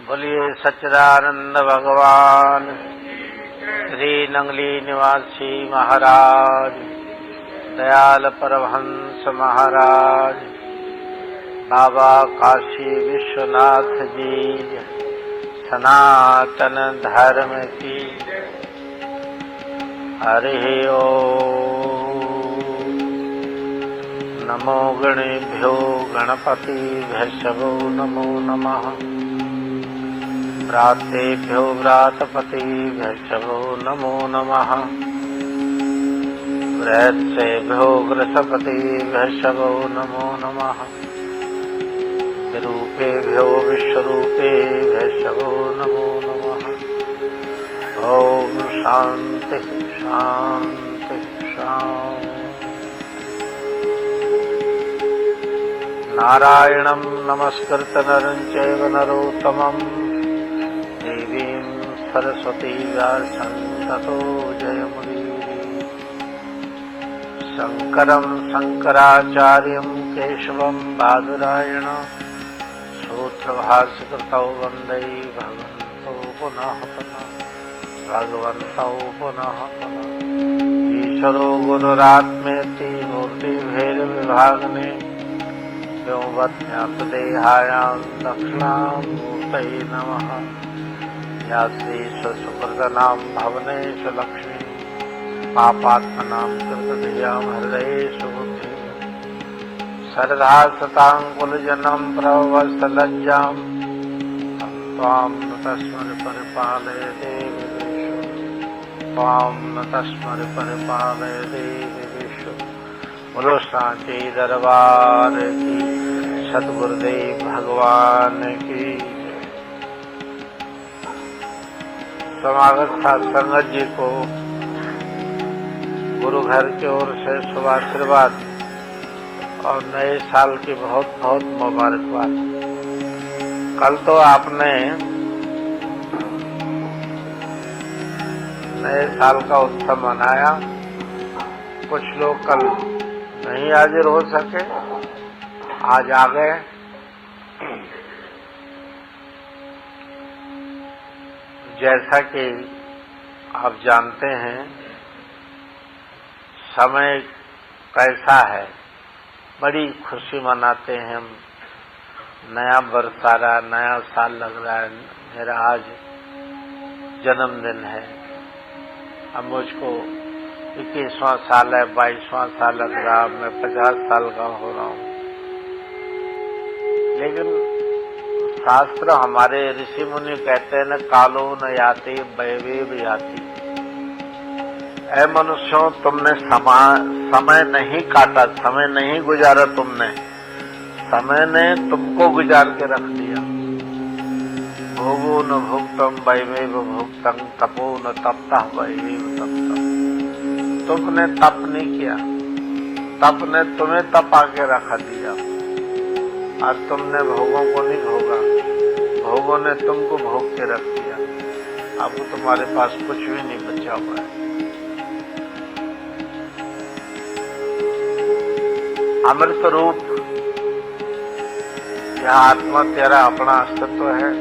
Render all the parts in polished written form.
बोलिए सच्चिदानंद भगवान श्री नंगली निवासी महाराज, दयाल परमहंस महाराज, बाबा काशी विश्वनाथ जी, सनातन धर्म की। हरि ओम। नमो गणेभ्यो गणपतिभ्यश्चो नमो नमः। व्रातेभ्यो व्रातपतिभ्यश्चो नमो नमः। वृत्सेभ्यो वृषपतिभ्यश्चो नमो नमः। विरूपेभ्यो विश्वरूपेभ्यश्चो नमो नमः। ओम शांति शांति शांति। नारायणं नमस्कृत्य नरं चैव नरोत्तमं देवीं सरस्वती व्यासं ततो जयमुदीरये। शंकरं शंकराचार्यं केशवं बादरायणं सूत्रभाष्यकृतौ वन्दे भगवन्तौ पुनः पुनः। ईश्वरो गुरुरात्मेति मूर्तिभेदविभागिने व्योमवद्व्याप्तदेहायां दक्षिणामूर्तये नमः। या श्रीस्वसुकृतनां भवनेषु लक्ष्मी पापात्मनां कृतधियां हृदयेषु बुद्धिः। सरदा सताङ्कुलजनं प्रवत्सलज्जां त्वां न तस्मर परिपालय देवेषु। त्वां न तस्मर परिपालय देवेषु। बोलो सांची दरबार की, सतगुरुदेव भगवान की। समागत सत्संगत जी को गुरु घर की ओर से शुभ आशीर्वाद और नए साल की बहुत बहुत मुबारकबाद। कल तो आपने नए साल का उत्सव मनाया। कुछ लोग कल नहीं हाजिर हो सके, आज आ गए। जैसा कि आप जानते हैं, समय कैसा है, बड़ी खुशी मनाते हैं हम। नया वर्ष आ रहा, नया साल लग रहा है। मेरा आज जन्मदिन है। अब मुझको 21वां साल है, 22वां साल लग रहा, मैं 50 साल का हो रहा हूँ। लेकिन शास्त्र हमारे ऋषि मुनि कहते हैं न, कालो न याति वैवेव याति। ऐ मनुष्यों, तुमने समय नहीं काटा, समय नहीं गुजारा तुमने, समय ने तुमको गुजार के रख दिया। भोगो न भुक्तम वैवेव भुक्तम, तपो न तप्तः वैवेव तप्तः। तुमने तप नहीं किया, तप ने तुम्हें तपा के रखा दिया। और तुमने भोगों को नहीं भोगा, भोगों ने तुमको भोग के रख दिया। अब तुम्हारे पास कुछ भी नहीं बचा हुआ है। अमृत रूप यह आत्मा तेरा अपना अस्तित्व है।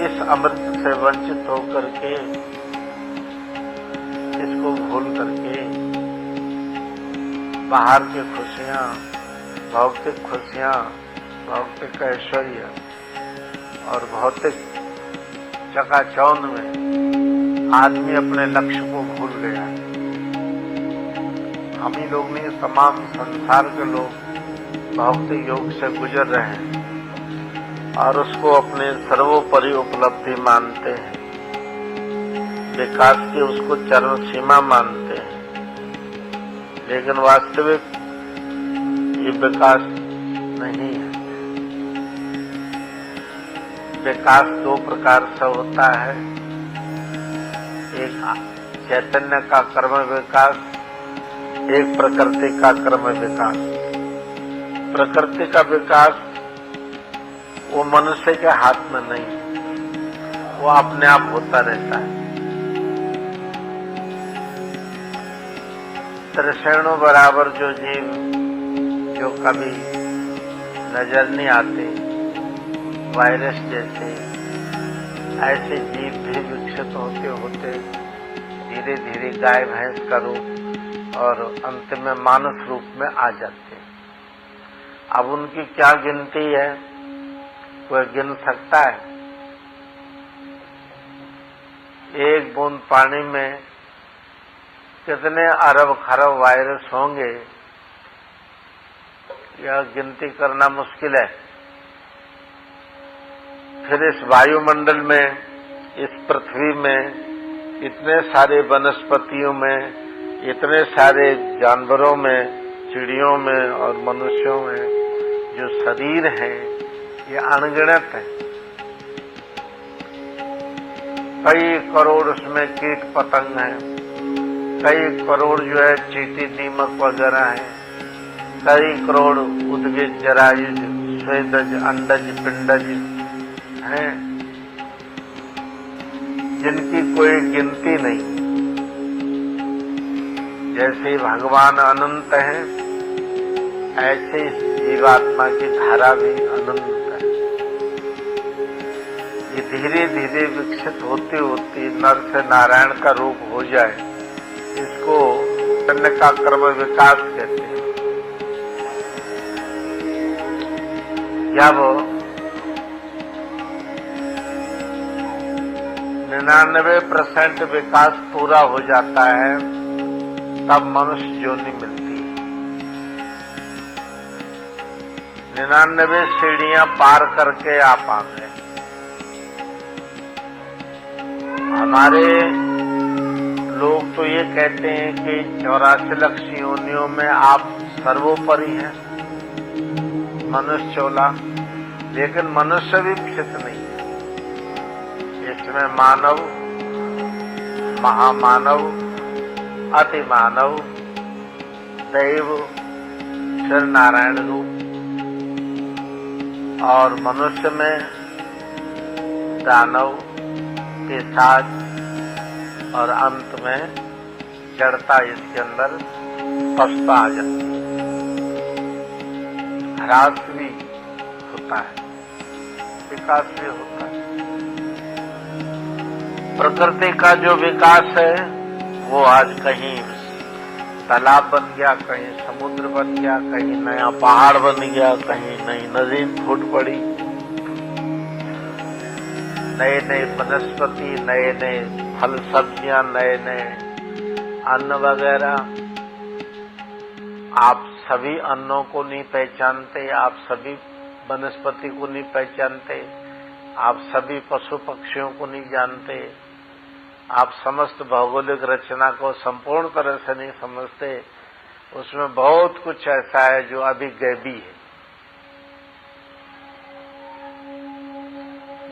इस अमृत से वंचित होकर के, इसको भूल करके बाहर की खुशियां, भौतिक खुशियां, भौतिक ऐश्वर्य और भौतिक चकाचौंध में आदमी अपने लक्ष्य को भूल गया। हम ही लोग नहीं, तमाम संसार के लोग भौतिक योग से गुजर रहे हैं और उसको अपने सर्वोपरि उपलब्धि मानते हैं। विकास की उसको चरम सीमा मानते हैं। लेकिन वास्तविक ये विकास नहीं है। विकास दो प्रकार से होता है। एक चैतन्य का कर्म विकास, एक प्रकृति का कर्म विकास। प्रकृति का विकास वो मनुष्य के हाथ में नहीं, वो अपने आप होता रहता है। त्रिशेणु बराबर जो जीव जो कभी नजर नहीं आते, वायरस जैसे ऐसे जीव भी विकसित होते होते धीरे धीरे गाय भैंस का रूप और अंत में मानस रूप में आ जाते हैं। अब उनकी क्या गिनती है, कोई गिन सकता है? एक बूंद पानी में कितने अरब खरब वायरस होंगे, यह गिनती करना मुश्किल है। फिर इस वायुमंडल में, इस पृथ्वी में, इतने सारे वनस्पतियों में, इतने सारे जानवरों में, चिड़ियों में और मनुष्यों में जो शरीर हैं, ये अनगिनत हैं। कई करोड़ उसमें कीट पतंग हैं, कई करोड़ जो है चींटी दीमक वगैरह हैं, कई करोड़ उद्भिद जरायुज स्वेदज अंडज पिंडज हैं, जिनकी कोई गिनती नहीं। जैसे भगवान अनंत हैं, ऐसे जीवात्मा की धारा भी अनंत है। ये धीरे धीरे विकसित होती होती नर से नारायण का रूप हो जाए, इसको चैतन्य का क्रम विकास कहते हैं। जब 99% विकास पूरा हो जाता है, तब मनुष्य योनि मिलती है। 99 सीढ़ियां पार करके आप आ गए। हमारे लोग तो ये कहते हैं कि 84 लाख योनियों में आप सर्वोपरि हैं, मनुष्य चोला, लेकिन मनुष्य भी विकसित नहीं है। इसमें मानव, महामानव, अति मानव, दैव, फिर नारायण रूप, और मनुष्य में दानव, पिशाच और अंत में जड़ता इसके अंदर पछता आ जाती है। ह्रास भी होता है, विकास भी होता है। प्रकृति का जो विकास है वो आज कहीं तालाब बन गया, कहीं समुद्र बन गया, कहीं नया पहाड़ बन गया, कहीं नई नदी फूट पड़ी, नए नए वनस्पति, नए नए फल सब्जियां, नए नए अन्न वगैरह। आप सभी अन्नों को नहीं पहचानते, आप सभी वनस्पति को नहीं पहचानते, आप सभी पशु पक्षियों को नहीं जानते, आप समस्त भौगोलिक रचना को संपूर्ण तरह से नहीं समझते। उसमें बहुत कुछ ऐसा है जो अभी गैबी है,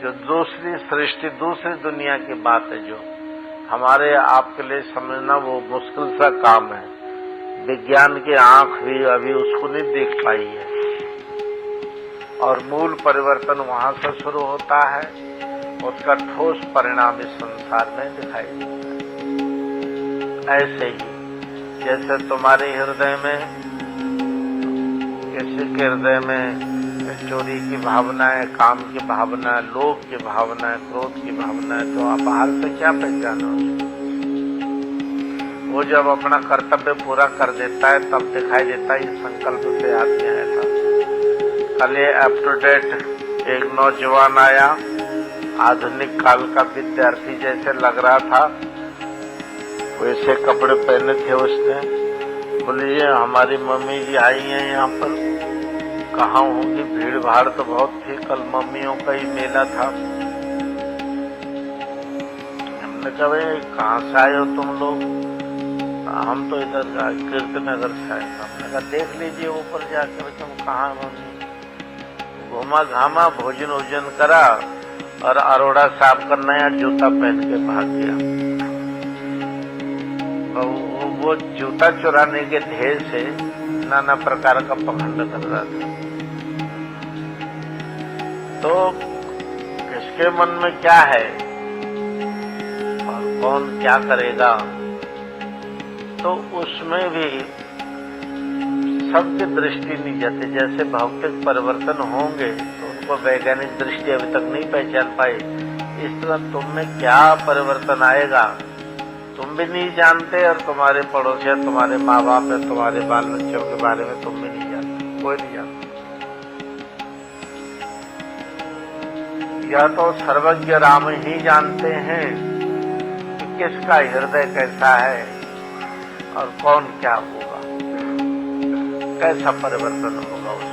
जो दूसरी सृष्टि, दूसरी दुनिया की बात है, जो हमारे आपके लिए समझना वो मुश्किल सा काम है। विज्ञान की आंख भी अभी उसको नहीं देख पाई है, और मूल परिवर्तन वहां से शुरू होता है, उसका ठोस परिणाम इस संसार में दिखाई देता है। ऐसे ही जैसे तुम्हारे हृदय में, किसी के हृदय में चोरी की भावना है, काम की भावना है, लोभ की भावना है, क्रोध की भावना है, तो आप बाहर से क्या पहचानोगे? वो जब अपना कर्तव्य पूरा कर देता है तब दिखाई देता है ये संकल्प से आदमी आया था। कल ये अप टू डेट एक नौजवान आया, आधुनिक काल का विद्यार्थी जैसे लग रहा था, वैसे कपड़े पहने थे उसने। बोले ये हमारी मम्मी जी आई हैं यहाँ पर। कहाँ होंगी, भीड़ भाड़ तो बहुत थी, कल मम्मियों का ही मेला था। हमने कहा भाई कहाँ से आए हो तुम लोग? हम तो इधर कीर्तनगर से आए। हमने कहा देख लीजिए ऊपर जाकर तुम कहाँ मम्मी। घूमा घामा, भोजन वोजन करा और अरोड़ा साहब का नया जूता पहन के भाग गया। वो जूता चुराने के ढेर से नाना प्रकार का पखंड कर रहा था। तो किसके मन में क्या है और कौन क्या करेगा, तो उसमें भी सबकी दृष्टि नहीं जाती। जैसे भौतिक परिवर्तन होंगे तो जिनको वैज्ञानिक दृष्टि अभी तक नहीं पहचान पाई, इस तरह तुम में क्या परिवर्तन आएगा तुम भी नहीं जानते, और तुम्हारे पड़ोसी, तुम्हारे माँ बाप है, तुम्हारे बाल बच्चों के बारे में तुम भी नहीं जानते, कोई नहीं जानता। यह तो सर्वज्ञ राम ही जानते हैं कि किसका हृदय कैसा है और कौन क्या होगा, कैसा परिवर्तन होगा उसमें।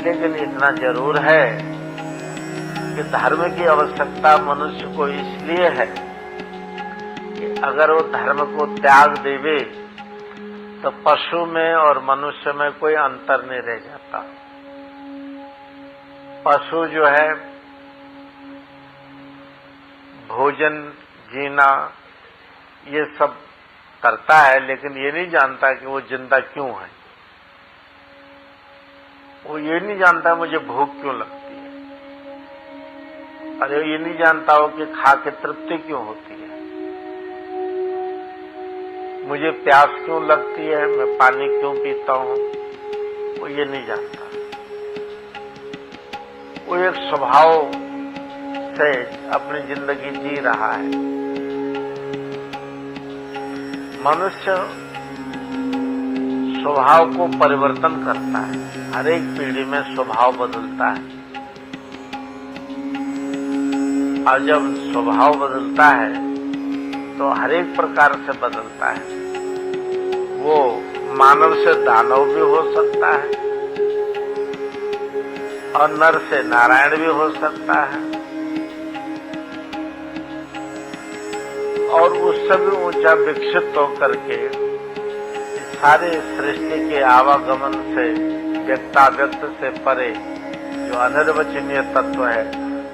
लेकिन इतना जरूर है कि धर्म की आवश्यकता मनुष्य को इसलिए है कि अगर वो धर्म को त्याग देवे तो पशु में और मनुष्य में कोई अंतर नहीं रह जाता। पशु जो है भोजन, जीना, ये सब करता है, लेकिन ये नहीं जानता कि वो जिंदा क्यों है। वो ये नहीं जानता मुझे भूख क्यों लगती है, अरे ये नहीं जानता हो कि खा के तृप्ति क्यों होती है, मुझे प्यास क्यों लगती है, मैं पानी क्यों पीता हूं, वो ये नहीं जानता। वो एक स्वभाव से अपनी जिंदगी जी रहा है। मनुष्य स्वभाव को परिवर्तन करता है, हर एक पीढ़ी में स्वभाव बदलता है, और जब स्वभाव बदलता है तो हर एक प्रकार से बदलता है। वो मानव से दानव भी हो सकता है और नर से नारायण भी हो सकता है, और उससे भी ऊंचा विकसित होकर के सारे सृष्टि के आवागमन से व्यक्ताव्यक्त से परे जो अनिर्वचनीय तत्व है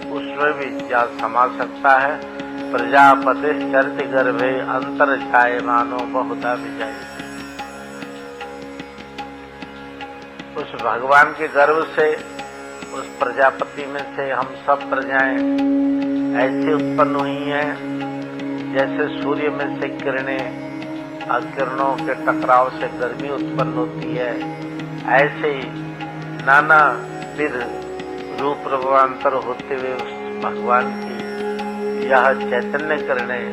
उसमें भी जा समा सकता है। प्रजापति चरति गर्भे अंतर जाए मानो बहुधा विजय। उस भगवान के गर्भ से, उस प्रजापति में से हम सब प्रजाएं ऐसे उत्पन्न हुई हैं जैसे सूर्य में से किरणें और किरणों के टकराव से गर्मी उत्पन्न होती है, ऐसे ही नाना विध रूप रूपांतर होते हुए उस भगवान की यह चैतन्य किरणें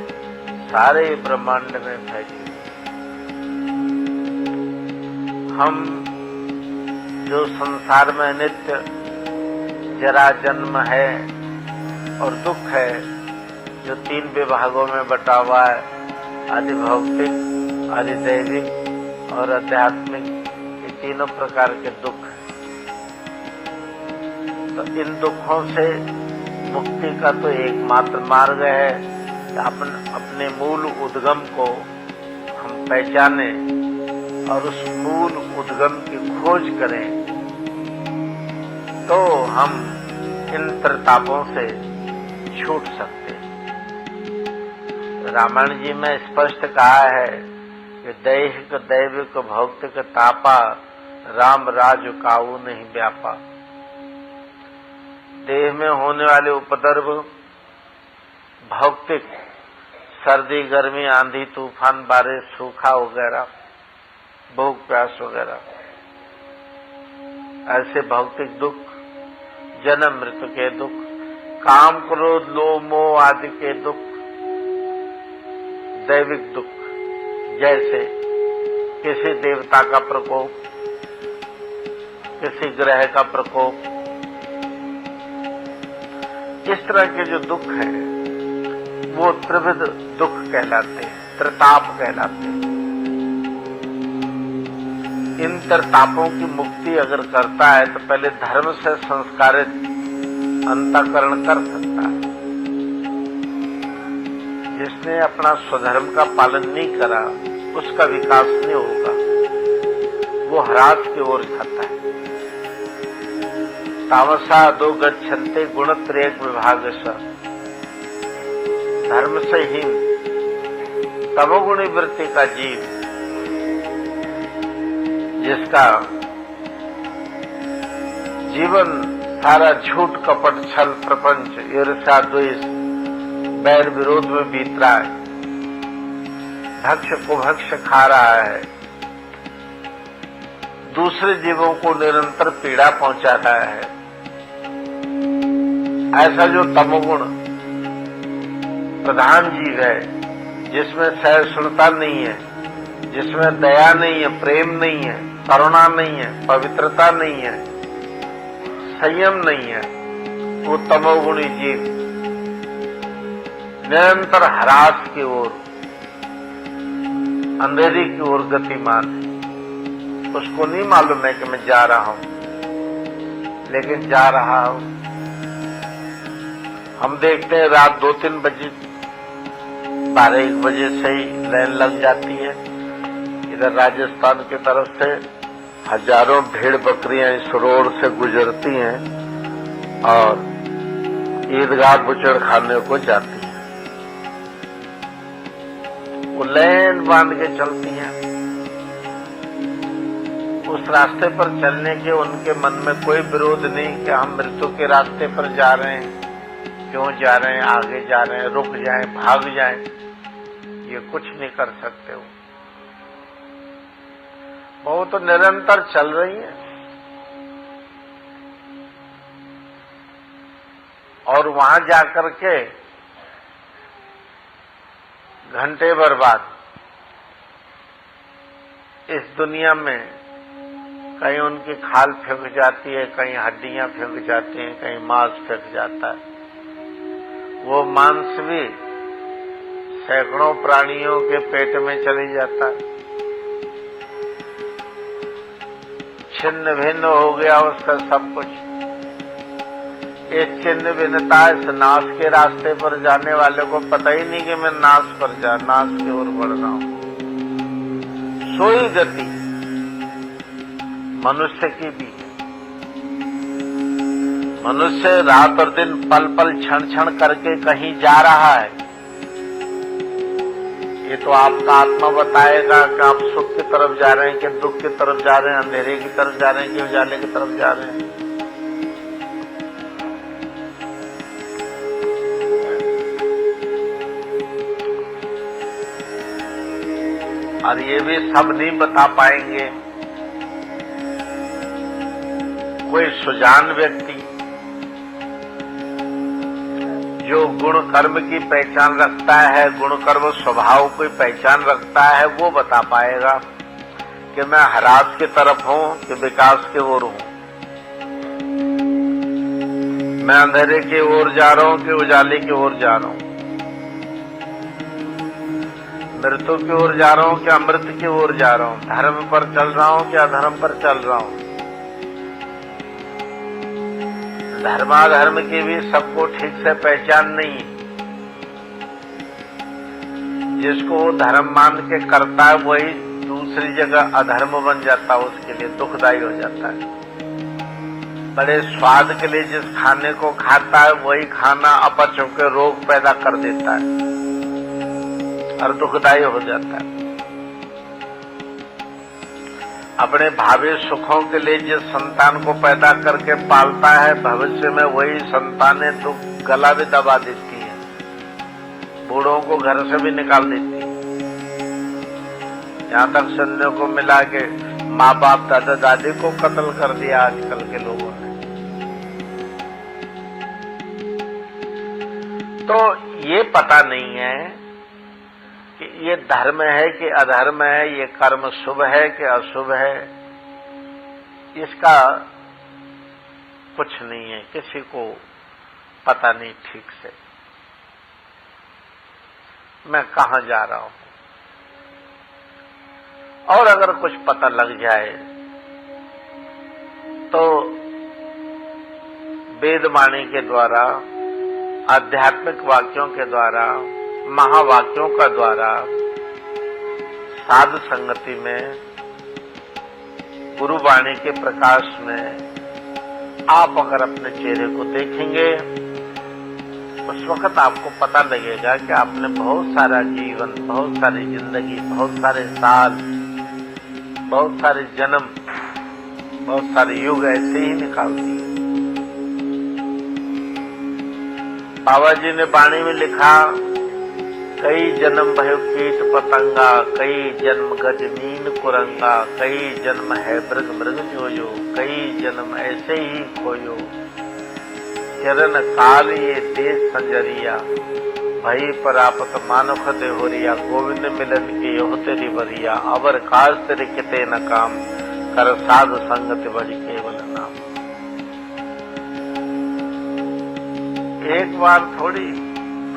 सारे ब्रह्मांड में फैली। हम जो संसार में नित्य जरा जन्म है और दुख है, जो 3 विभागों में बटा हुआ है, अधिभौतिक, अधिदैविक और आध्यात्मिक, ये तीनों प्रकार के दुख हैं। तो इन दुखों से मुक्ति का तो एकमात्र मार्ग है कि अपने मूल उद्गम को हम पहचाने और उस मूल उद्गम की खोज करें, तो हम इन त्रितापों से छूट सकते हैं। रामायण जी में स्पष्ट कहा है कि दैहिक दैविक भौतिक तापा राम राज काऊ नहीं व्यापा। देह में होने वाले उपद्रव भौतिक, सर्दी गर्मी आंधी तूफान बारिश सूखा वगैरह, भूख प्यास वगैरह, ऐसे भौतिक दुख, जन्म मृत्यु के दुख, काम क्रोध लोभ मोह आदि के दुख, दैविक दुख जैसे किसी देवता का प्रकोप, किसी ग्रह का प्रकोप, इस तरह के जो दुख हैं वो त्रिविध दुख कहलाते हैं, त्रिताप कहलाते हैं। इन त्रितापों की मुक्ति अगर करता है तो पहले धर्म से संस्कारित अंतःकरण कर सकता है। जिसने अपना स्वधर्म का पालन नहीं करा उसका विकास नहीं होगा, वो ह्रास की ओर जाता है। तामसा दो गच्छन्ते गुणत्रय विभाग स, धर्म से हीन तमोगुणी वृत्ति का जीव, जिसका जीवन सारा झूठ कपट छल प्रपंच ईर्ष्या द्वेष बैर विरोध में बीत रहा है, भक्ष कुभक्ष खा रहा है, दूसरे जीवों को निरंतर पीड़ा पहुंचा रहा है, ऐसा जो तमोगुण प्रधान जीव है, जिसमें सहिष्णुता नहीं है, जिसमें दया नहीं है, प्रेम नहीं है, करुणा नहीं है, पवित्रता नहीं है, संयम नहीं है, वो तमोगुणी जीव निरंतर ह्रास की ओर, अंधेरी की ओर गतिमान है। उसको नहीं मालूम है कि मैं जा रहा हूं, लेकिन जा रहा हूं। हम देखते हैं रात 2-3 बजे, 12-1 बजे से ही लाइन लग जाती है। इधर राजस्थान की तरफ से हजारों भेड़ बकरियां इस रोड से गुजरती हैं और ईदगाह बुचड़ खाने को जाती हैं। वो लाइन बांध के चलती हैं। उस रास्ते पर चलने के उनके मन में कोई विरोध नहीं कि हम मृत्यु के रास्ते पर जा रहे हैं, क्यों जा रहे हैं, आगे जा रहे हैं, रुक जाएं, भाग जाएं, ये कुछ नहीं कर सकते। वो तो निरंतर चल रही है। और वहां जाकर के घंटे भर बाद इस दुनिया में कहीं उनकी खाल फेंक जाती है, कहीं हड्डियां फेंक जाती हैं, कहीं मांस फेंक जाता है। वो मांस भी सैकड़ों प्राणियों के पेट में चली जाता है। छिन्न भिन्न हो गया उसका सब कुछ। इस छिन्न भिन्नता, इस नाश के रास्ते पर जाने वाले को पता ही नहीं कि मैं नाश की ओर बढ़ रहा हूं। सोई गति मनुष्य की भी है। मनुष्य रात और दिन पल पल क्षण क्षण करके कहीं जा रहा है। ये तो आपका आत्मा बताएगा कि आप सुख की तरफ जा रहे हैं कि दुख की तरफ जा रहे हैं, अंधेरे की तरफ जा रहे हैं कि उजाले की तरफ जा रहे हैं। और ये भी सब नहीं बता पाएंगे। कोई सुजान व्यक्ति जो गुण कर्म की पहचान रखता है, गुण कर्म स्वभाव की पहचान रखता है, वो बता पाएगा कि मैं ह्रास की तरफ हूं कि विकास की ओर हूं, मैं अंधेरे की ओर जा रहा हूं कि उजाले की ओर जा रहा हूं, मृत्यु की ओर जा रहा हूं कि अमृत की ओर जा रहा हूं, धर्म पर चल रहा हूं कि अधर्म पर चल रहा हूं। धर्माधर्म की भी सबको ठीक से पहचान नहीं है। जिसको वो धर्म मान के करता है वही दूसरी जगह अधर्म बन जाता है, उसके लिए दुखदायी हो जाता है। बड़े स्वाद के लिए जिस खाने को खाता है वही खाना अपच होकर रोग पैदा कर देता है और दुखदायी हो जाता है। अपने भावी सुखों के लिए जिस संतान को पैदा करके पालता है, भविष्य में वही संतानें तो गला भी दबा देती है, बूढ़ों को घर से भी निकाल देती है। यहाँ तक सुनने को मिला कि माँ बाप दादा दादी को कत्ल कर दिया आजकल के लोगों ने। तो ये पता नहीं है कि ये धर्म है कि अधर्म है, ये कर्म शुभ है कि अशुभ है, इसका कुछ नहीं है, किसी को पता नहीं ठीक से मैं कहां जा रहा हूं। और अगर कुछ पता लग जाए तो वेदवाणी के द्वारा, आध्यात्मिक वाक्यों के द्वारा, महावाक्यों का द्वारा, साधु संगति में, गुरुवाणी के प्रकाश में आप अगर अपने चेहरे को देखेंगे, उस वक्त आपको पता लगेगा कि आपने बहुत सारा जीवन, बहुत सारी जिंदगी, बहुत सारे साल, बहुत सारे जन्म, बहुत सारे युग ऐसे ही निकाल दिए। बाबा जी ने वाणी में लिखा, कई जन्म भयो कीट पतंगा, कई जन्म गजनीन कुरंगा, कई जन्म है मृग मृग जोयो, कई जन्म ऐसे ही खोयो, चिरन काल ये देश संजरिया, भई परापत मानुख देहोरिया, गोविंद मिलन के होते रिवरिया, अवर काज तेरे किते न काम, कर साधु संगत बड़ी केवल नाम। एक बार थोड़ी,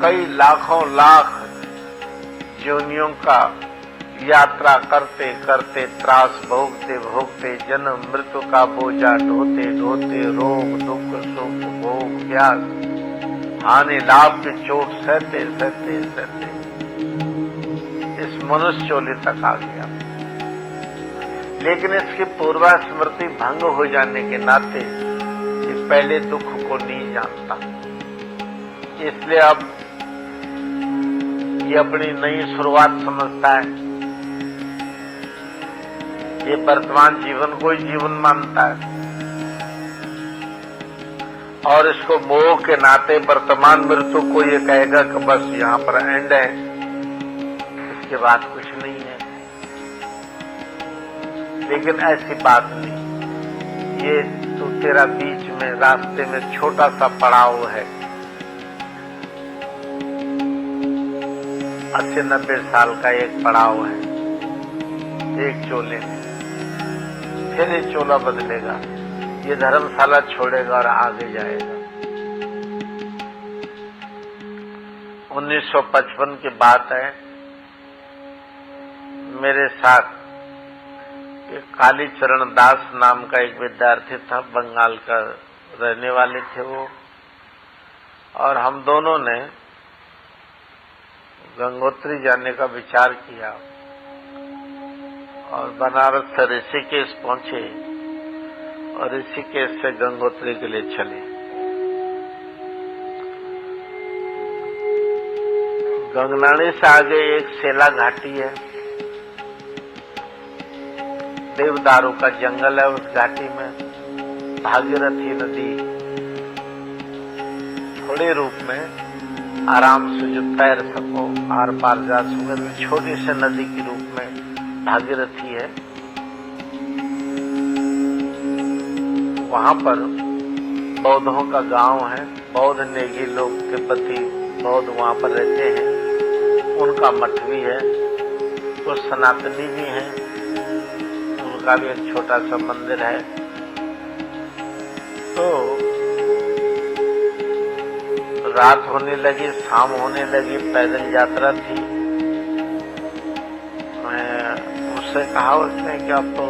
कई लाखों लाख योनियों का यात्रा करते करते, त्रास भोगते भोगते, जन्म मृत्यु का बोझा ढोते ढोते, रोग दुख सुख भोग प्यास हानि लाभ की चोट सहते सहते सहते इस मनुष्य चोली तक आ गया। लेकिन इसकी पूर्वा स्मृति भंग हो जाने के नाते ये पहले दुख को नहीं जानता, इसलिए अब ये अपनी नई शुरुआत समझता है। ये वर्तमान जीवन को ही जीवन मानता है और इसको मोह के नाते वर्तमान मृत्यु को ये कहेगा कि बस यहाँ पर एंड है, इसके बाद कुछ नहीं है। लेकिन ऐसी बात नहीं, ये तो तेरा बीच में रास्ते में छोटा सा पड़ाव है। 80-90 साल का एक पड़ाव है एक चोले में, फिर ये चोला बदलेगा, ये धर्मशाला छोड़ेगा और आगे जाएगा। 1955 की बात है, मेरे साथ एक कालीचरण दास नाम का एक विद्यार्थी था, बंगाल का रहने वाले थे वो, और हम दोनों ने गंगोत्री जाने का विचार किया और बनारस से ऋषिकेश पहुंचे और ऋषिकेश से गंगोत्री के लिए चले। गंगनानी से आगे एक सेला घाटी है, देवदारू का जंगल है। उस घाटी में भागीरथी नदी थोड़े रूप में आराम से जो तैर सको, आर पार जा सको, छोटी सी नदी के रूप में भागीरथी है। वहां पर बौद्धों का गांव है, बौद्ध नेगी लोग, तिब्बती बौद्ध वहां पर रहते हैं, उनका मठ भी है, कुछ सनातनी भी हैं, उनका भी एक छोटा सा मंदिर है। तो रात होने लगी, शाम होने लगी, पैदल यात्रा थी। मैं उससे कहा उसने कि अब तो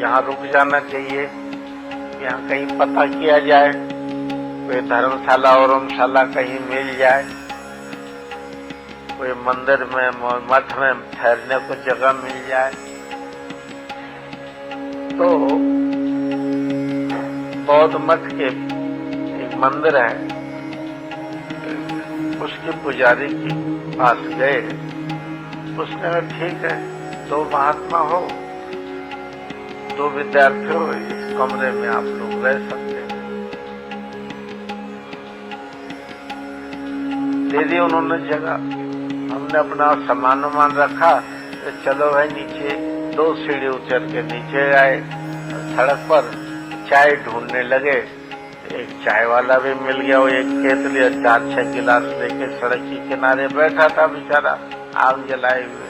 यहाँ रुक जाना चाहिए, यहाँ कहीं पता किया जाए, कोई धर्मशाला और धर्मशाला कहीं मिल जाए, कोई मंदिर में मठ में ठहरने को जगह मिल जाए। तो बौद्ध मठ के एक मंदिर है, उसके पुजारी के पास गए। उसने कहा ठीक है, 2 महात्मा हो, 2 विद्यार्थी हो, इस कमरे में आप लोग रह सकते हैं। दे दी उन्होंने जगह। हमने अपना सामान रखा, तो चलो भाई नीचे, 2 सीढ़ी उतर के नीचे आए। सड़क पर चाय ढूंढने लगे, एक चाय वाला भी मिल गया। वो एक केतली 4-6 गिलास लेके सड़क के किनारे बैठा था बेचारा, आग जलाए हुए।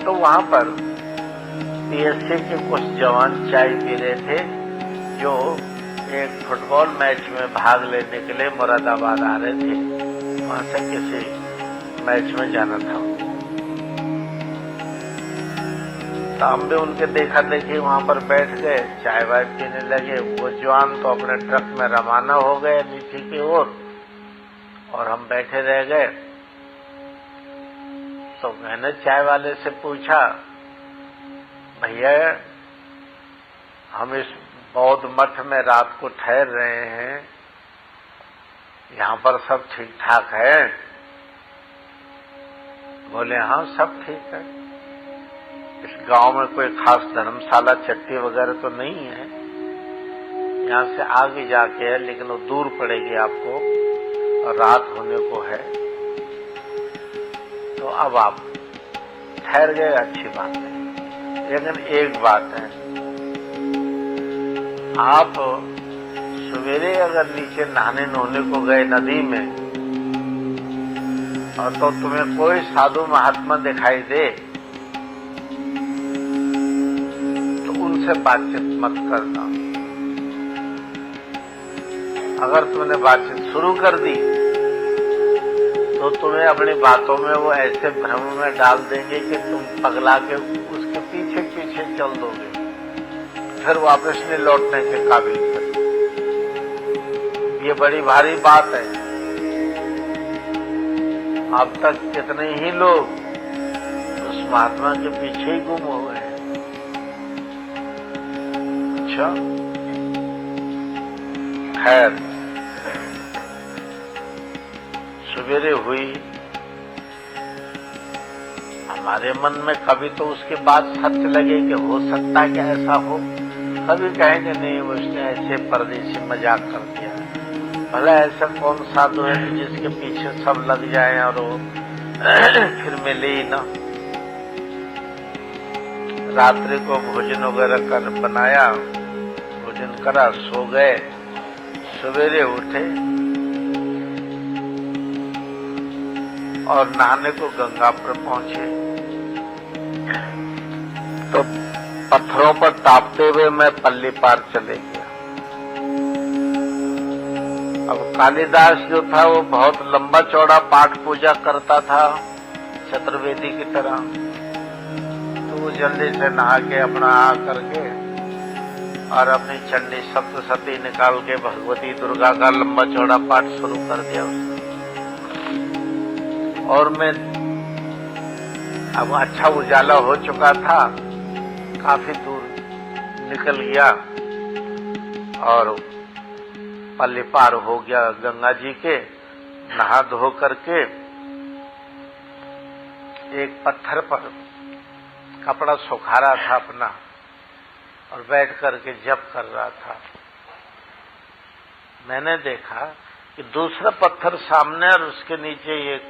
तो वहां पर पीएससी के कुछ जवान चाय पी रहे थे, जो एक फुटबॉल मैच में भाग लेने के लिए मुरादाबाद आ रहे थे। वहां से किसी मैच में जाना था। तो हम भी उनके देखा देखी वहां पर बैठ गए, चाय वाय पीने लगे। वो जवान तो अपने ट्रक में रवाना हो गए नीचे की ओर, और हम बैठे रह गए। तो मैंने चाय वाले से पूछा, भैया हम इस बौद्ध मठ में रात को ठहर रहे हैं, यहाँ पर सब ठीक ठाक है? बोले हाँ सब ठीक है। इस गांव में कोई खास धर्मशाला चट्टी वगैरह तो नहीं है, यहाँ से आगे जाके है, लेकिन वो दूर पड़ेगी आपको और रात होने को है। तो अब आप ठहर गए, अच्छी बात है। लेकिन एक बात है, आप सवेरे अगर नीचे नहाने नहाने को गए नदी में और तो तुम्हें कोई साधु महात्मा दिखाई दे तो उनसे बातचीत मत करना। अगर तुमने बातचीत शुरू कर दी तो तुम्हें अपनी बातों में वो ऐसे भ्रम में डाल देंगे कि तुम पगला के उसके पीछे पीछे चल दोगे, फिर वापस नहीं लौटने के काबिल कर। ये बड़ी भारी बात है। अब तक कितने ही लोग उस महात्मा के पीछे ही गुम हो गए। अच्छा, खैर, सवेरे हुई, हमारे मन में कभी तो उसके बाद सत्य लगे कि हो सकता है कि ऐसा हो, कभी कहेंगे नहीं उसने ऐसे परदेसी मजाक कर दिया। भला ऐसा कौन साधु है कि जिसके पीछे सब लग जाए और वो फिर मिले ही ना। रात्रि को भोजन वगैरह कर बनाया, भोजन करा, सो गए। सवेरे उठे और नहाने को गंगा पर पहुंचे तो पत्थरों पर तापते हुए मैं पल्ली पार चले गया। अब कालिदास जो था वो बहुत लंबा चौड़ा पाठ पूजा करता था चतुर्वेदी की तरह, तो वो जल्दी से नहा के अपना आ करके और अपनी चंडी सप्तशती निकाल के भगवती दुर्गा का लंबा चौड़ा पाठ शुरू कर दिया उसने। और मैं अब अच्छा उजाला हो चुका था, काफी दूर निकल गया और पल्ली पार हो गया गंगा जी के। नहा धो करके एक पत्थर पर कपड़ा सुखा रहा था अपना और बैठ करके जप कर रहा था। मैंने देखा कि दूसरा पत्थर सामने और उसके नीचे एक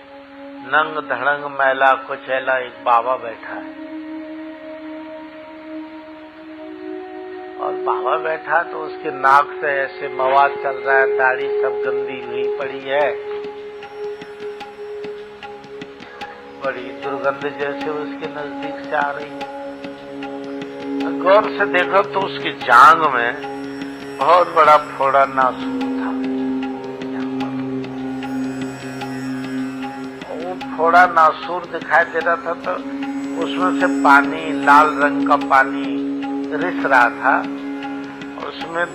नंग धड़ंग मैला कुचैला एक बाबा बैठा है। और बाबा बैठा तो उसके नाक से ऐसे मवाद चल रहा है, दाढ़ी सब गंदी हुई पड़ी है, बड़ी दुर्गंध जैसे उसके नजदीक से आ रही है। गौर से देखो तो उसकी जांग में बहुत बड़ा फोड़ा नासूर था। वो फोड़ा नासूर दिखाई दे रहा था तो उसमें से पानी, लाल रंग का पानी रिस रहा था। उसमें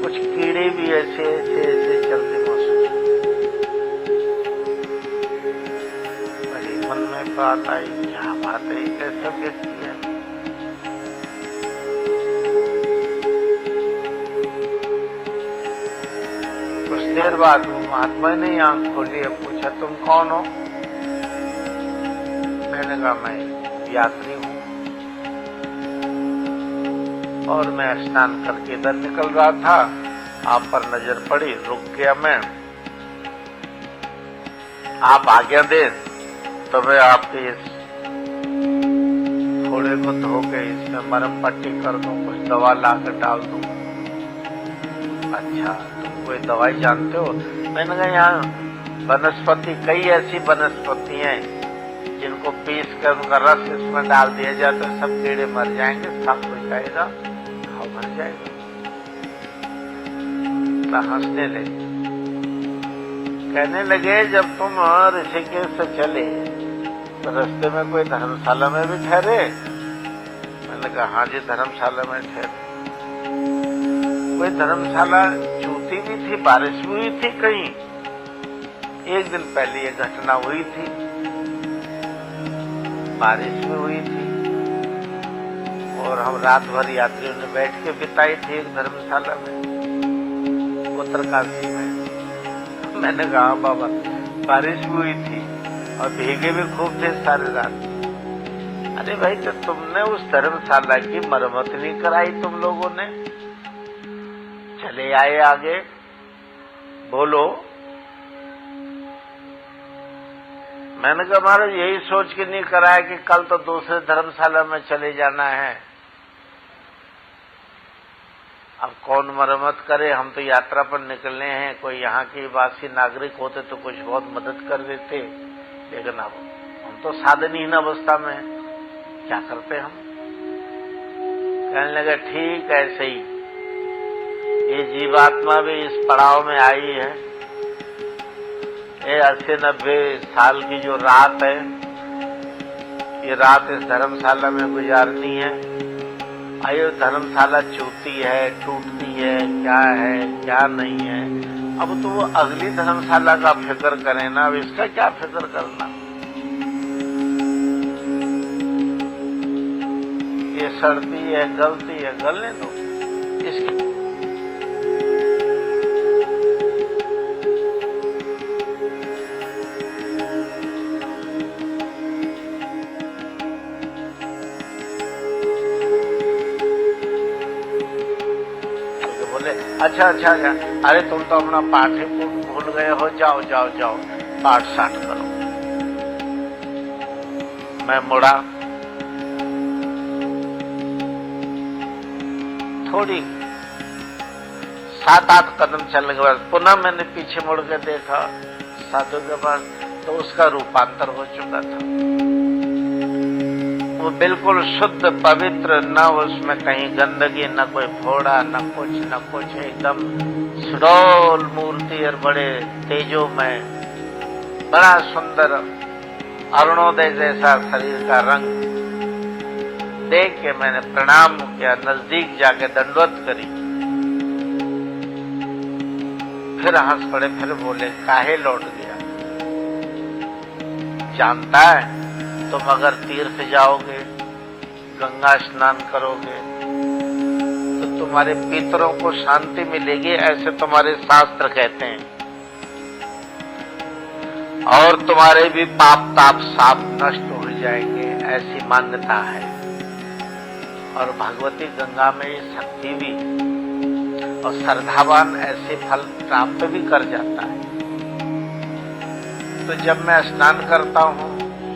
कुछ कीड़े भी ऐसे ऐसे ऐसे चलते महसूस। बड़ी मन में बात आई, क्या बात है, कैसा व्यक्ति है। कुछ देर बाद वो महात्मा ने आंख खोली और पूछा, तुम कौन हो? मैंने कहा, मैं यात्री हूं और मैं स्नान करके इधर निकल रहा था, आप पर नजर पड़ी, रुक गया मैं। आप आज्ञा दे तो मैं आपके इस फोड़े को धो के इसमें मरहम पट्टी कर दूं, कुछ दवा लाकर डाल दूं। अच्छा, तुम कोई दवाई जानते हो? मैंने कहा, यहाँ वनस्पति, कई ऐसी वनस्पति हैं जिनको पीस कर उनका रस इसमें डाल दिया जाए तो सब कीड़े मर जाएंगे, साफ हो जाएगा, घाव भर जाएगा। तो हंसने लगे, कहने लगे, जब तुम ऋषिकेश से चले तो रास्ते में कोई धर्मशाला में भी ठहरे? मैंने कहा, हाँ जी, धर्मशाला में ठहरे। कोई धर्मशाला चूती भी थी, बारिश भी हुई थी कहीं? एक दिन पहले ये घटना हुई थी, बारिश भी हुई थी और हम रात भर यात्रियों ने बैठ के बिताई थी एक धर्मशाला में उत्तरकाशी में। मैंने कहा, बाबा, बारिश भी हुई थी और भीगे भी खूब थे सारी रात। अरे भाई, तो तुमने उस धर्मशाला की मरम्मत नहीं कराई तुम लोगों ने? चले आए आगे, बोलो। मैंने कहा, महाराज, यही सोच के नहीं कराया कि कल तो दूसरे धर्मशाला में चले जाना है। अब कौन मरम्मत करे, हम तो यात्रा पर निकलने हैं, कोई यहाँ के वासी नागरिक होते तो कुछ बहुत मदद कर देते, लेकिन अब हम तो साधनहीन अवस्था में हैं, क्या करते हम। कहने लगे ठीक ऐसे ही ये जीवात्मा भी इस पड़ाव में आई है, ये 80-90 साल की जो रात है, ये रात इस धर्मशाला में गुजारनी है। आयो धर्मशाला चूती है, टूटती है, क्या नहीं है। अब तो वो अगली धर्मशाला का फिक्र करें ना, अब इसका क्या फिक्र करना। ये सड़ती है, गलती है, गलने दो इसकी। अच्छा, अरे तुम तो अपना पाठ ही भूल गए हो, जाओ पाठ साठ करो। मैं मुड़ा, थोड़ी 7-8 कदम चलने के बाद पुनः मैंने पीछे मुड़ के देखा साधु के पास, तो उसका रूपांतर हो चुका था। वो बिल्कुल शुद्ध पवित्र, न उसमें कहीं गंदगी, न कोई फोड़ा, न कुछ, एकदम सुडौल मूर्ति और बड़े तेजोमय, बड़ा सुंदर अरुणोदय जैसा शरीर का रंग देख के मैंने प्रणाम किया, नजदीक जाके दंडवत करी। फिर हंस पड़े, फिर बोले काहे लौट गया। जानता है तुम अगर तीर्थ जाओगे, गंगा स्नान करोगे तो तुम्हारे पितरों को शांति मिलेगी, ऐसे तुम्हारे शास्त्र कहते हैं, और तुम्हारे भी पाप ताप साप नष्ट हो जाएंगे, ऐसी मान्यता है। और भगवती गंगा में ये शक्ति भी, और श्रद्धावान ऐसे फल प्राप्त भी कर जाता है। तो जब मैं स्नान करता हूँ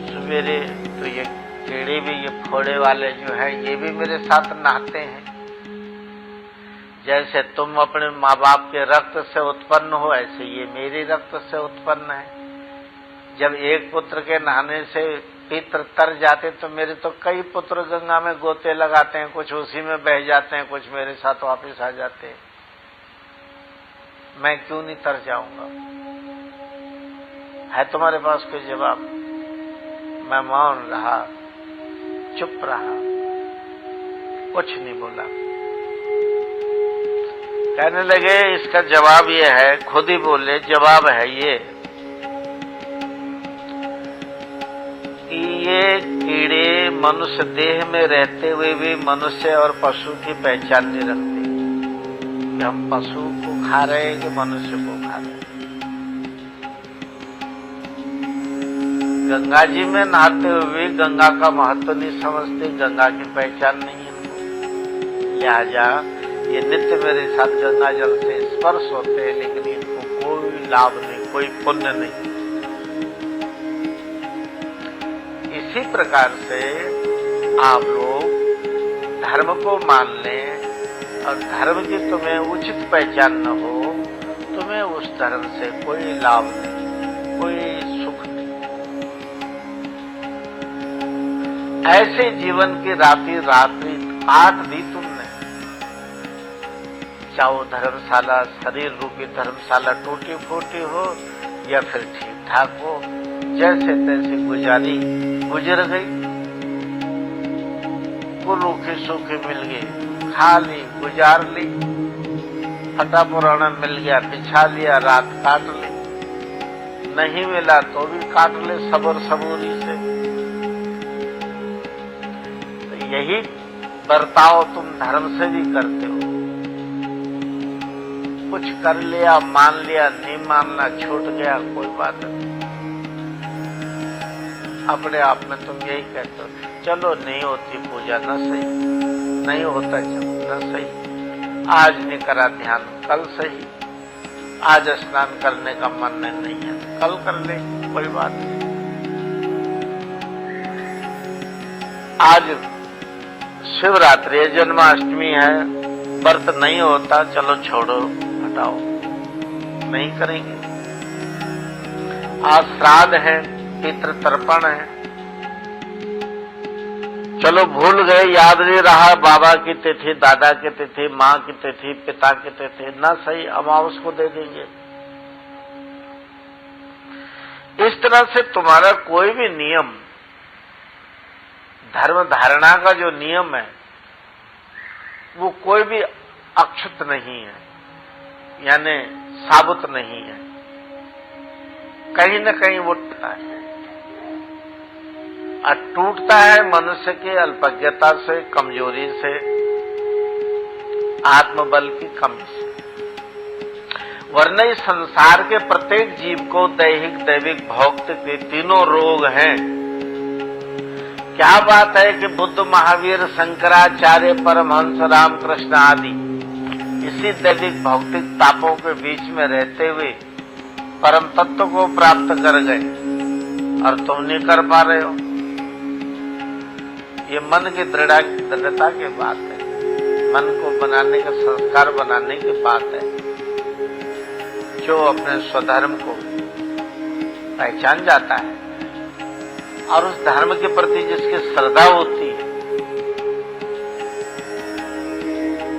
सवेरे, तो ये कीड़े भी, ये फोड़े वाले जो है, ये भी मेरे साथ नहाते हैं। जैसे तुम अपने माँ बाप के रक्त से उत्पन्न हो, ऐसे ये मेरे रक्त से उत्पन्न है। जब एक पुत्र के नहाने से पितर तर जाते, तो मेरे तो कई पुत्र गंगा में गोते लगाते हैं, कुछ उसी में बह जाते हैं, कुछ मेरे साथ वापस आ जाते हैं। मैं क्यों नहीं तर जाऊंगा? है तुम्हारे पास कोई जवाब? मैं मौन रहा, चुप रहा, कुछ नहीं बोला। कहने लगे इसका जवाब ये है, खुद ही बोले जवाब है ये कि ये कीड़े मनुष्य देह में रहते हुए भी मनुष्य और पशु की पहचान नहीं रखते कि हम पशु को खा रहे हैं कि मनुष्य को खा रहे हैं। गंगा जी में नहाते हुए गंगा का महत्व नहीं समझते, गंगा की पहचान नहीं है इनको। लिहाजा ये नित्य मेरे साथ गंगा जल से स्पर्श होते हैं, लेकिन इनको कोई लाभ नहीं, कोई पुण्य नहीं। इसी प्रकार से आप लोग धर्म को मान लें, और धर्म की तुम्हें उचित पहचान न हो, तुम्हें उस धर्म से कोई लाभ नहीं, कोई सुख नहीं। ऐसे जीवन की रात्रि काट दी तुमने। चाहे धर्मशाला, शरीर रूपी धर्मशाला टूटी फूटी हो या फिर ठीक ठाक हो, जैसे तैसे गुजर गई। को रूखी सूखी मिल गई, खा ली, गुजार ली, फटा पुराना मिल गया, बिछा लिया, रात काट ली। नहीं मिला तो भी काट ले सबर सबूरी से। तो यही बर्ताव तुम धर्म से भी करते हो। कुछ कर लिया, मान लिया, नहीं मानना, छूट गया, कोई बात नहीं। अपने आप में तुम यही कहते हो, चलो नहीं होती पूजा न सही, नहीं होता जब न सही, आज नहीं करा ध्यान कल सही, आज स्नान करने का मन नहीं है कल कर ले, कोई बात नहीं। आज शिवरात्रि है, जन्माष्टमी है, व्रत नहीं होता, चलो छोड़ो, हटाओ, नहीं करेंगे। आज श्राद्ध है, पितृ तर्पण है, चलो भूल गए, याद नहीं रहा, बाबा की तिथि, दादा की तिथि, माँ की तिथि, पिता की तिथि, ना सही अमावस को दे देंगे। इस तरह से तुम्हारा कोई भी नियम, धर्म धारणा का जो नियम है, वो कोई भी अक्षुत नहीं है, यानी साबुत नहीं है, कहीं न कहीं वो टूटता है मनुष्य की अल्पज्ञता से, कमजोरी से, आत्मबल की कमी से। वरना इस संसार के प्रत्येक जीव को दैहिक, दैविक, भौतिक ये तीनों रोग हैं। क्या बात है कि बुद्ध, महावीर, शंकराचार्य, परमहंस, रामकृष्ण आदि इसी दैविक भौतिक तापों के बीच में रहते हुए परम तत्व को प्राप्त कर गए, और तुम नहीं कर पा रहे हो। ये मन की दृढ़ता की बात है, मन को बनाने का, संस्कार बनाने की बात है। जो अपने स्वधर्म को पहचान जाता है और उस धर्म के प्रति जिसकी श्रद्धा होती है,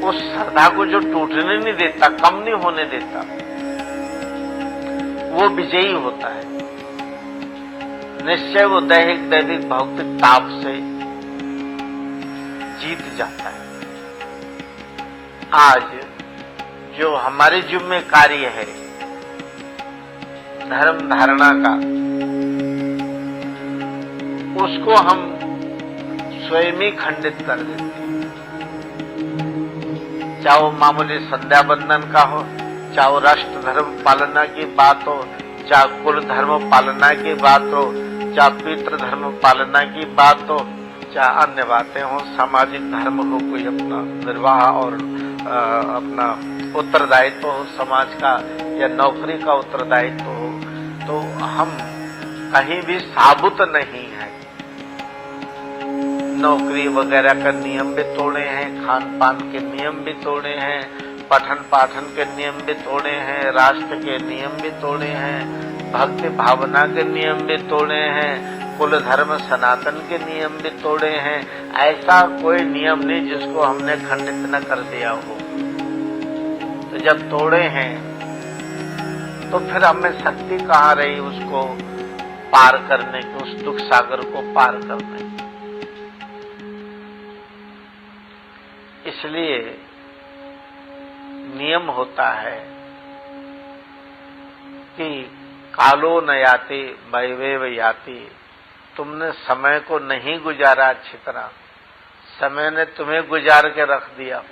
उस श्रद्धा को जो टूटने नहीं देता, कम नहीं होने देता, वो विजयी होता है। निश्चय वो दैहिक, दैविक, भौतिक ताप से जीत जाता है। आज जो हमारी जिम्मेदारी है धर्म धारणा का, उसको हम स्वयं ही खंडित कर देते हैं। चाहे वो मामूली संध्या बंदन का हो, चाहे वो राष्ट्र धर्म पालना की बात हो, चाहे कुल धर्म पालना की बात हो, चाहे पितृ धर्म पालना की बात हो, चाहे अन्य बातें हो, सामाजिक धर्म हो, कोई अपना निर्वाह और अपना उत्तरदायित्व हो समाज का, या नौकरी का उत्तरदायित्व हो, तो हम कहीं भी साबुत नहीं है। नौकरी वगैरह का नियम भी तोड़े हैं, खान पान के नियम भी तोड़े हैं, पठन पाठन के नियम भी तोड़े हैं, राष्ट्र के नियम भी तोड़े हैं, भक्ति भावना के नियम भी तोड़े हैं, कुल धर्म सनातन के नियम भी तोड़े हैं। ऐसा कोई नियम नहीं जिसको हमने खंडित न कर दिया हो। तो जब तोड़े हैं तो फिर हमें शक्ति कहाँ रही उसको पार करने की, उस दुख सागर को पार करने की। इसलिए नियम होता है कि कालो न याति वैवेव याति। तुमने समय को नहीं गुजारा अच्छी तरह, समय ने तुम्हें गुजार के रख दिया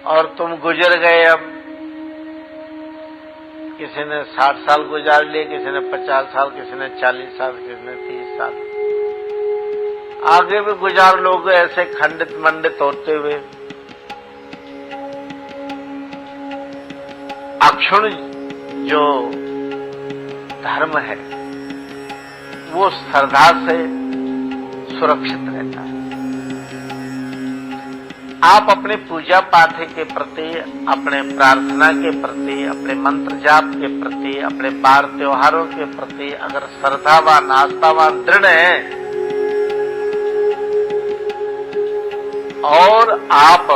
और तुम गुजर गए। अब किसी ने 60 साल गुजार लिए, किसी ने 50 साल, किसी ने 40 साल, किसी ने 30 साल, आगे भी गुजार लोग ऐसे खंडित मंडित होते हुए। अक्षुण जो धर्म है वो श्रद्धा से सुरक्षित रहता है। आप अपने पूजा पाठ के प्रति, अपने प्रार्थना के प्रति, अपने मंत्र जाप के प्रति, अपने बार त्योहारों के प्रति अगर श्रद्धावान, आस्थावान, दृढ़ हैं और आप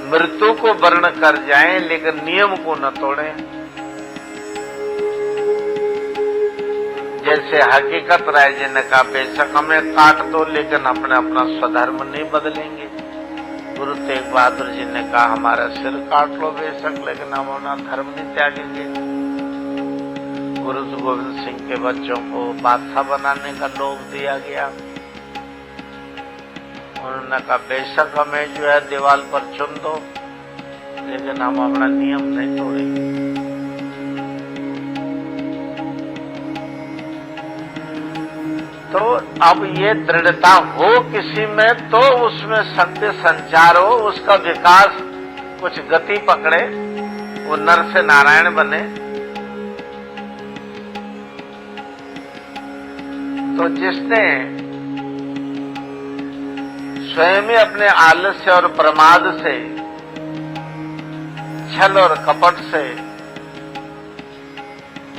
मृत्यु को वर्ण कर जाएं लेकिन नियम को न तोड़ें, जैसे हकीकत राय जी ने कहा, बेशक हमें काट दो लेकिन अपने अपना स्वधर्म नहीं बदलेंगे। गुरु तेग बहादुर जी ने कहा, हमारा सिर काट लो बेशक, लेकिन हम अपना धर्म नहीं त्यागेंगे। गुरु गोविंद सिंह के बच्चों को बादशाह बनाने का लोभ दिया गया, उन्होंने कहा बेशक हमें जो है दीवार पर चुन दो लेकिन हम अपना नियम नहीं तोड़ेंगे। तो अब ये दृढ़ता हो किसी में तो उसमें सत्य संचार हो, उसका विकास कुछ गति पकड़े, वो नर से नारायण बने। तो जिसने स्वयं ही अपने आलस्य और प्रमाद से, छल और कपट से,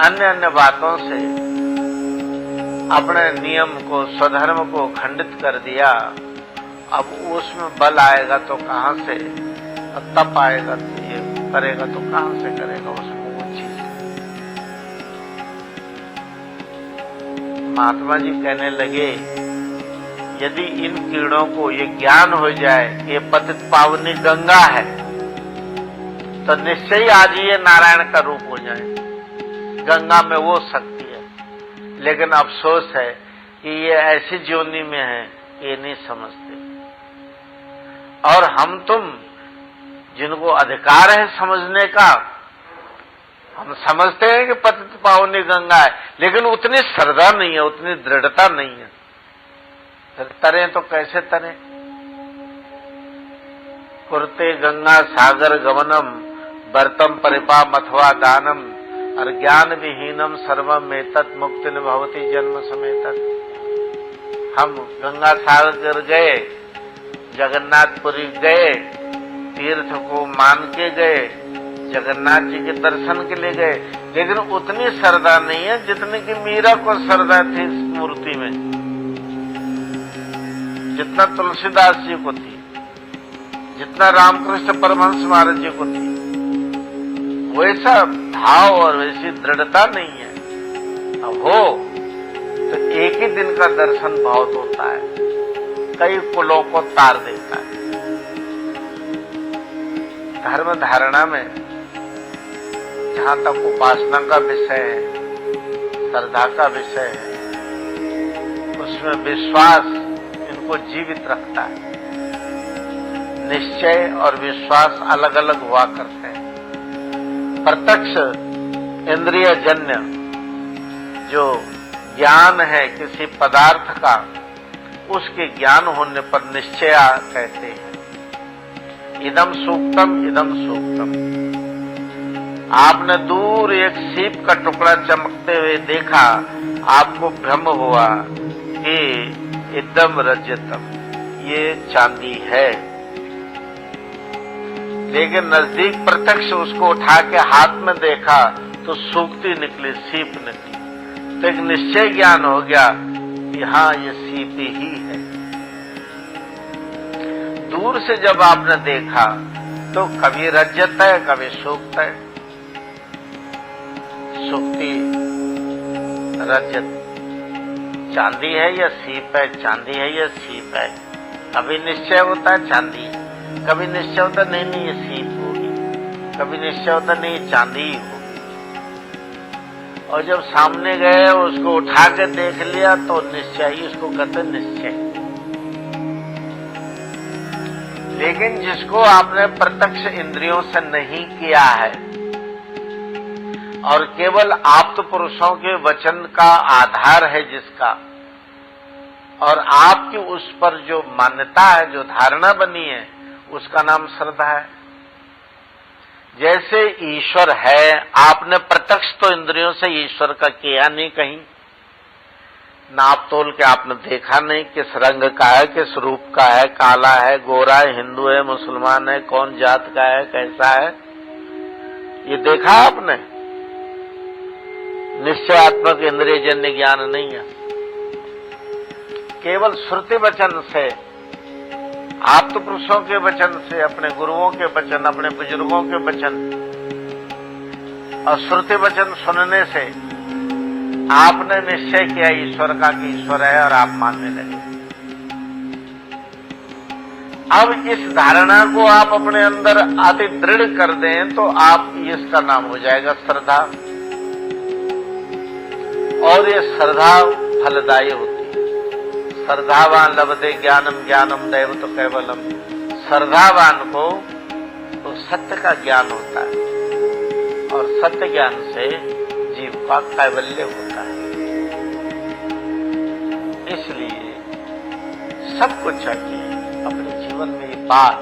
अन्य अन्य बातों से अपने नियम को, स्वधर्म को खंडित कर दिया। अब उसमें बल आएगा तो कहां से, और तप आएगा तो ये करेगा तो कहां से करेगा उसको वो चीज। महात्मा जी कहने लगे, यदि इन कीड़ों को ये ज्ञान हो जाए कि ये पतित पावनी गंगा है, तो निश्चय ही आज ये नारायण का रूप हो जाए। गंगा में वो शक्ति है, लेकिन अफसोस है कि ये ऐसी ज्योनि में है, ये नहीं समझते। और हम तुम जिनको अधिकार है समझने का, हम समझते हैं कि पतित पावनी गंगा है, लेकिन उतनी श्रद्धा नहीं है, उतनी दृढ़ता नहीं है। फिर तरें तो कैसे तरें? कुरते गंगा सागर गमनम वर्तम परिपा मथवा दानम और ज्ञान विहीनम सर्वम एतत् मुक्ति न भवति जन्म समेतत्। हम गंगा सागर गए, जगन्नाथपुरी गए, तीर्थ को मान के गए, जगन्नाथ जी के दर्शन के लिए गए, लेकिन उतनी श्रद्धा नहीं है जितनी कि मीरा को श्रद्धा थी इस मूर्ति में, जितना तुलसीदास जी को थी, जितना रामकृष्ण परमहंस महाराज जी को थी। वैसा भाव और वैसी दृढ़ता नहीं है। अब हो तो एक ही दिन का दर्शन बहुत होता है, कई कुलों को तार देता है। धर्म धारणा में जहां तक उपासना का विषय है, श्रद्धा का विषय है, उसमें विश्वास इनको जीवित रखता है। निश्चय और विश्वास अलग अलग हुआ करते हैं। प्रत्यक्ष इंद्रिय जन्य जो ज्ञान है किसी पदार्थ का, उसके ज्ञान होने पर निश्चय कहते हैं। इदम सूक्तम, इदम सूक्तम। आपने दूर एक सीप का टुकड़ा चमकते हुए देखा, आपको भ्रम हुआ कि इदम रजतम, ये चांदी है। लेकिन नजदीक प्रत्यक्ष उसको उठा के हाथ में देखा तो सूखती निकली, सीप निकली। तो एक निश्चय ज्ञान हो गया कि हाँ ये सीप ही है। दूर से जब आपने देखा तो कभी रजत है, कभी सूखता है। सूखती रजत चांदी है या सीप है, चांदी है या सीप है। कभी निश्चय होता है चांदी है, कभी निश्चय होता नहीं ये सीप होगी, कभी निश्चय होता नहीं चांदी ही होगी। और जब सामने गए उसको उठा के देख लिया तो निश्चय ही, उसको कहते निश्चय। लेकिन जिसको आपने प्रत्यक्ष इंद्रियों से नहीं किया है और केवल आप्त पुरुषों के वचन का आधार है जिसका, और आपकी उस पर जो मान्यता है, जो धारणा बनी है, उसका नाम श्रद्धा है। जैसे ईश्वर है, आपने प्रत्यक्ष तो इंद्रियों से ईश्वर का किया नहीं, कहीं नाप तोल के आपने देखा नहीं किस रंग का है, किस रूप का है, काला है, गोरा है, हिंदू है, मुसलमान है, कौन जात का है, कैसा है, ये देखा आपने? निश्चयात्मक इंद्रिय जन्य ज्ञान नहीं है। केवल श्रुति वचन से, आप्त पुरुषों के वचन से, अपने गुरुओं के वचन, अपने बुजुर्गों के वचन और श्रुति वचन सुनने से आपने निश्चय किया ईश्वर का कि ईश्वर है और आप मानने लगे। अब इस धारणा को आप अपने अंदर अति दृढ़ कर दें तो आप, इसका नाम हो जाएगा श्रद्धा। और ये श्रद्धा फलदायी होती है। श्रद्धावान लभते ज्ञानम, ज्ञानम दैव तो केवलम। श्रद्धावान को तो सत्य का ज्ञान होता है और सत्य ज्ञान से जीव का कैवल्य होता है। इसलिए सबको चाहिए अपने जीवन में ये बात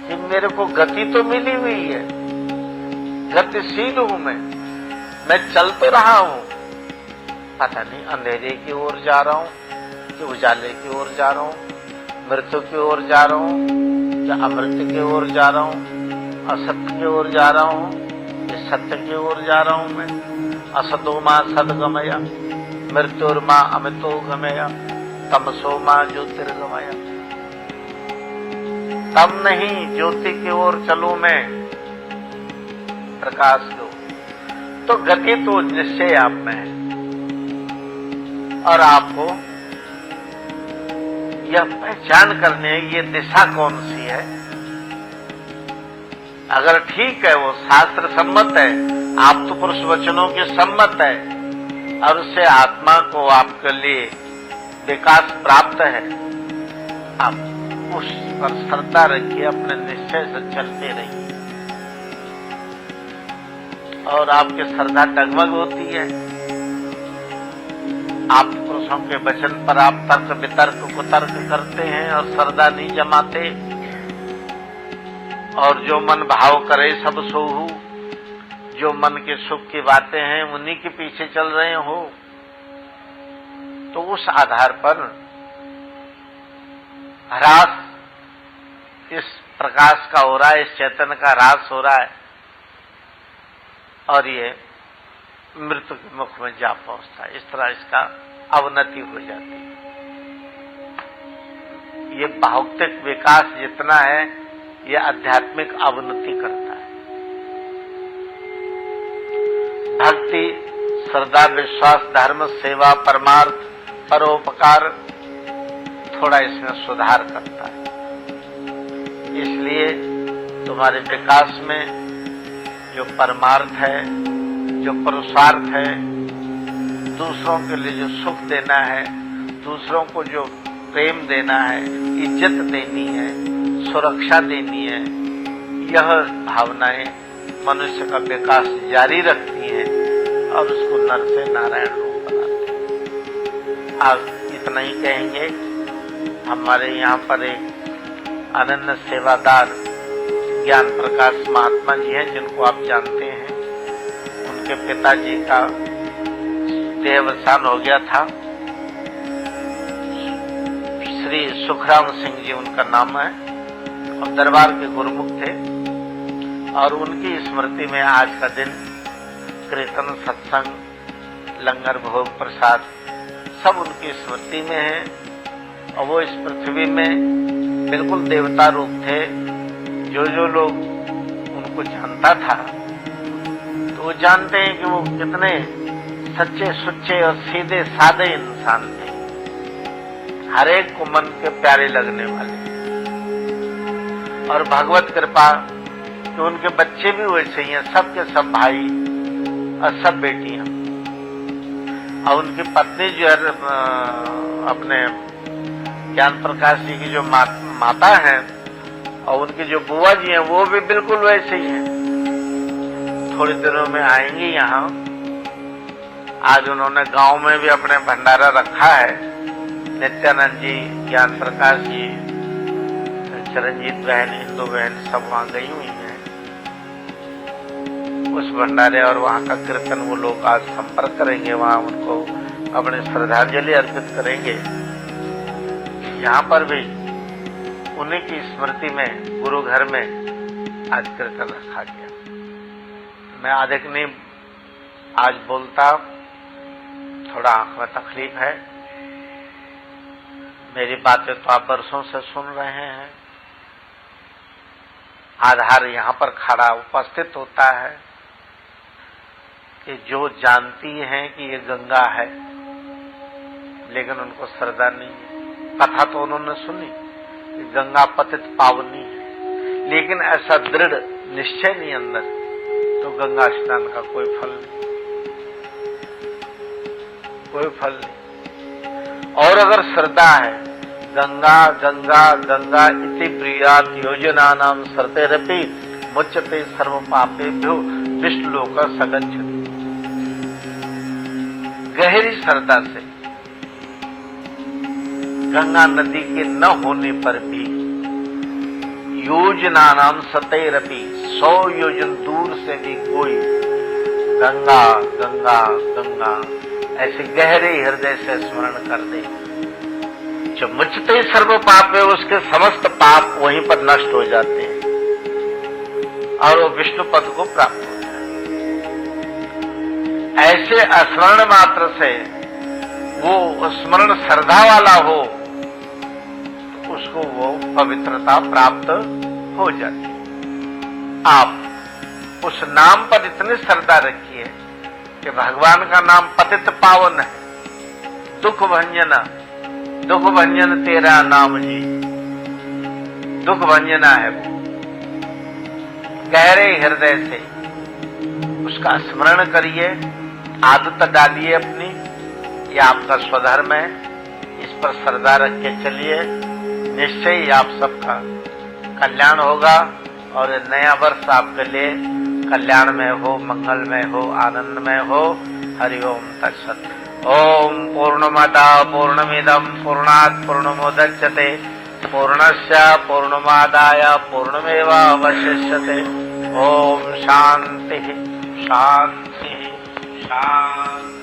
कि मेरे को गति तो मिली हुई है, गतिशील हूं मैं चल तो रहा हूं, पता नहीं अंधेरे की ओर जा रहा हूं कि उजाले की ओर जा रहा हूं, मृत्यु की ओर जा रहा हूँ या अमृत की ओर जा रहा हूँ, असत्य की ओर जा रहा हूँ या सत्य की ओर जा रहा हूँ मैं। असतो मां सद्गमया मृत्युर्मा अमितो गमया तमसो मां ज्योतिर्गमया। तब नहीं ज्योति की ओर चलूं मैं, प्रकाश दो, तो गति तो निश्चय आप में है और आपको यह पहचान करनी है ये दिशा कौन सी है। अगर ठीक है, वो शास्त्र सम्मत है, आप तो पुरुष वचनों के सम्मत है और उससे आत्मा को आपके लिए विकास प्राप्त है, आप उस पर श्रद्धा रखिए, अपने निश्चय से चलते रहिए और आपकी श्रद्धा डगमग होती है। आप पुरुषों के वचन पर आप तर्क वितर्क कुतर्क करते हैं और श्रद्धा नहीं जमाते, और जो मन भाव करे सब सोहू, जो मन के सुख की बातें हैं उन्हीं के पीछे चल रहे हो, तो उस आधार पर ह्रास इस प्रकाश का हो रहा है, इस चैतन्य का ह्रास हो रहा है और ये मृत्यु के मुख में जा पहुंचता है। इस तरह इसका अवनति हो जाती है। ये भौतिक विकास जितना है, ये आध्यात्मिक अवनति करता है। भक्ति, श्रद्धा, विश्वास, धर्म, सेवा, परमार्थ, परोपकार थोड़ा इसमें सुधार करता है। इसलिए तुम्हारे विकास में जो परमार्थ है, जो पुरुषार्थ है, दूसरों के लिए जो सुख देना है, दूसरों को जो प्रेम देना है, इज्जत देनी है, सुरक्षा देनी है, यह भावनाएं मनुष्य का विकास जारी रखती हैं और उसको नर से नारायण रूप बनाते हैं। आज इतना ही कहेंगे। हमारे यहाँ पर एक अनन्य सेवादार ज्ञान प्रकाश महात्मा जी हैं, जिनको आप जानते हैं। उनके पिताजी का देहावसान हो गया था। श्री सुखराम सिंह जी उनका नाम है और दरबार के गुरुमुख थे, और उनकी स्मृति में आज का दिन कीर्तन, सत्संग, लंगर, भोग, प्रसाद सब उनकी स्मृति में है। और वो इस पृथ्वी में बिल्कुल देवता रूप थे। जो लोग उनको जानता था तो वो जानते हैं कि वो कितने सच्चे, सुच्चे और सीधे साधे इंसान थे, हर एक को मन के प्यारे लगने वाले। और भगवत कृपा कि उनके बच्चे भी वैसे ही हैं, सबके सब भाई और सब बेटियां। और उनकी पत्नी जो है अपने ज्ञान प्रकाश जी की जो माता है और उनकी जो बुआ जी हैं वो भी बिल्कुल वैसे ही हैं। थोड़ी दिनों में आएंगी यहाँ। आज उन्होंने गांव में भी अपने भंडारा रखा है। नित्यानंद जी, ज्ञान प्रकाश जी, चरणजीत बहन, इंदु बहन सब वहां गई हुई हैं उस भंडारे, और वहां का कीर्तन वो लोग आज संपर्क करेंगे, वहां उनको अपने श्रद्धांजलि अर्पित करेंगे। यहाँ पर भी उन्हीं की स्मृति में गुरु घर में आज कीर्तन रखा गया। मैं अधिक नहीं आज बोलता, थोड़ा आंख में तकलीफ है। मेरी बातें तो आप वर्षों से सुन रहे हैं। आधार यहाँ पर खड़ा उपस्थित होता है कि जो जानती हैं कि ये गंगा है, लेकिन उनको श्रद्धा नहीं है। कथा तो उन्होंने सुनी कि गंगा पतित पावनी है, लेकिन ऐसा दृढ़ निश्चय नहीं अंदर, तो गंगा स्नान का कोई फल नहीं, कोई फल नहीं। और अगर श्रद्धा है, गंगा गंगा गंगा इति प्रियात योजना नाम सर्तेरपि मुच्यते सर्व पापेभ्यो विष्णुलोक सगच्छति। गहरी श्रद्धा से गंगा नदी के न होने पर भी योजना नाम सतैरपि 100 योजन दूर से भी कोई गंगा गंगा गंगा ऐसे गहरे हृदय से स्मरण कर दे, जो मुझते ही सर्व पाप है उसके समस्त पाप वहीं पर नष्ट हो जाते हैं और वो विष्णु पद को प्राप्त हो जाए। ऐसे स्मरण मात्र से वो स्मरण श्रद्धा वाला हो तो उसको वो पवित्रता प्राप्त हो जाती। आप उस नाम पर इतनी श्रद्धा रखिए कि भगवान का नाम पतित पावन है, दुख भंजन तेरा नाम जी, दुख भंजना है वो। गहरे हृदय से उसका स्मरण करिए, आदत डालिए अपनी, ये आपका स्वधर्म है, इस पर श्रद्धा रख के चलिए, निश्चय ही आप सबका कल्याण होगा और नया वर्ष आपके लिए कल्याणमय हो, मंगलमय हो, आनंदमय हो। हरि ओम तत्सत्। ओम पूर्णमदा पूर्णमिदं पूर्णात् पूर्णमुदच्यते पूर्णस्य पूर्णमादाय पूर्णमेवावशिष्यते। ओम शांति शांति शांति।